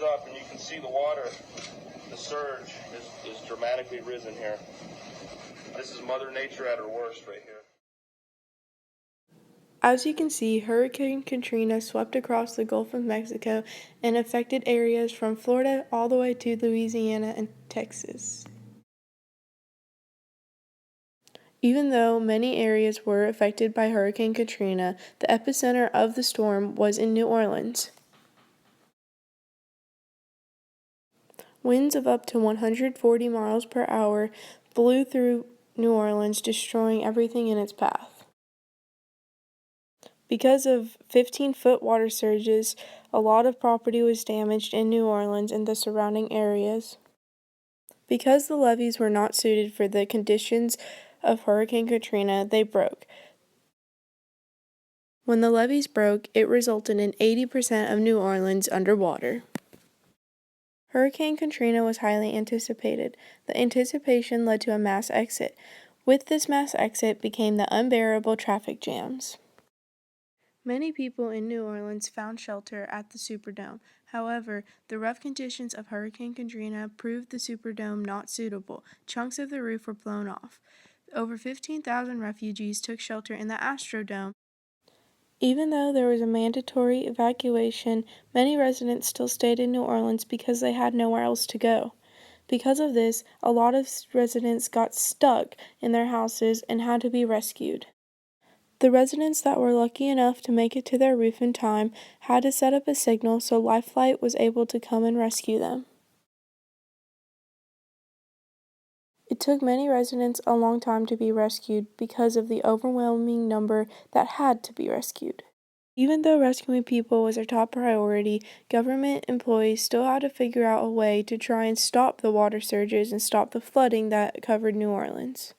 heads up and you can see the water, the surge is dramatically risen here. This is Mother Nature at her worst right here. As you can see, Hurricane Katrina swept across the Gulf of Mexico and affected areas from Florida all the way to Louisiana and Texas. Even though many areas were affected by Hurricane Katrina, the epicenter of the storm was in New Orleans. Winds of up to 140 miles per hour blew through New Orleans, destroying everything in its path. Because of 15-foot water surges, a lot of property was damaged in New Orleans and the surrounding areas. Because the levees were not suited for the conditions of Hurricane Katrina, they broke. When the levees broke, it resulted in 80% of New Orleans underwater. Hurricane Katrina was highly anticipated. The anticipation led to a mass exit. With this mass exit became the unbearable traffic jams. Many people in New Orleans found shelter at the Superdome. However, the rough conditions of Hurricane Katrina proved the Superdome not suitable. Chunks of the roof were blown off. Over 15,000 refugees took shelter in the Astrodome. Even though there was a mandatory evacuation, many residents still stayed in New Orleans because they had nowhere else to go. Because of this, a lot of residents got stuck in their houses and had to be rescued. The residents that were lucky enough to make it to their roof in time had to set up a signal so Life Flight was able to come and rescue them. It took many residents a long time to be rescued because of the overwhelming number that had to be rescued. Even though rescuing people was our top priority, government employees still had to figure out a way to try and stop the water surges and stop the flooding that covered New Orleans.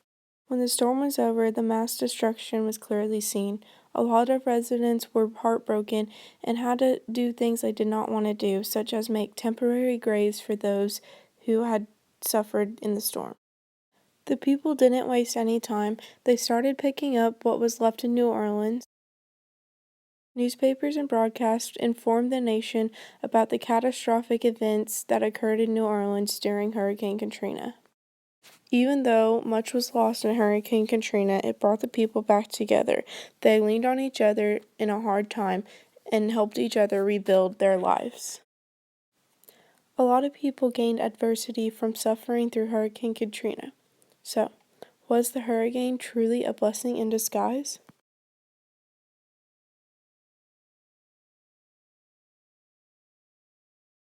When the storm was over, the mass destruction was clearly seen. A lot of residents were heartbroken and had to do things they did not want to do, such as make temporary graves for those who had suffered in the storm. The people didn't waste any time. They started picking up what was left in New Orleans. Newspapers and broadcasts informed the nation about the catastrophic events that occurred in New Orleans during Hurricane Katrina. Even though much was lost in Hurricane Katrina, it brought the people back together. They leaned on each other in a hard time and helped each other rebuild their lives. A lot of people gained adversity from suffering through Hurricane Katrina. So, was the hurricane truly a blessing in disguise?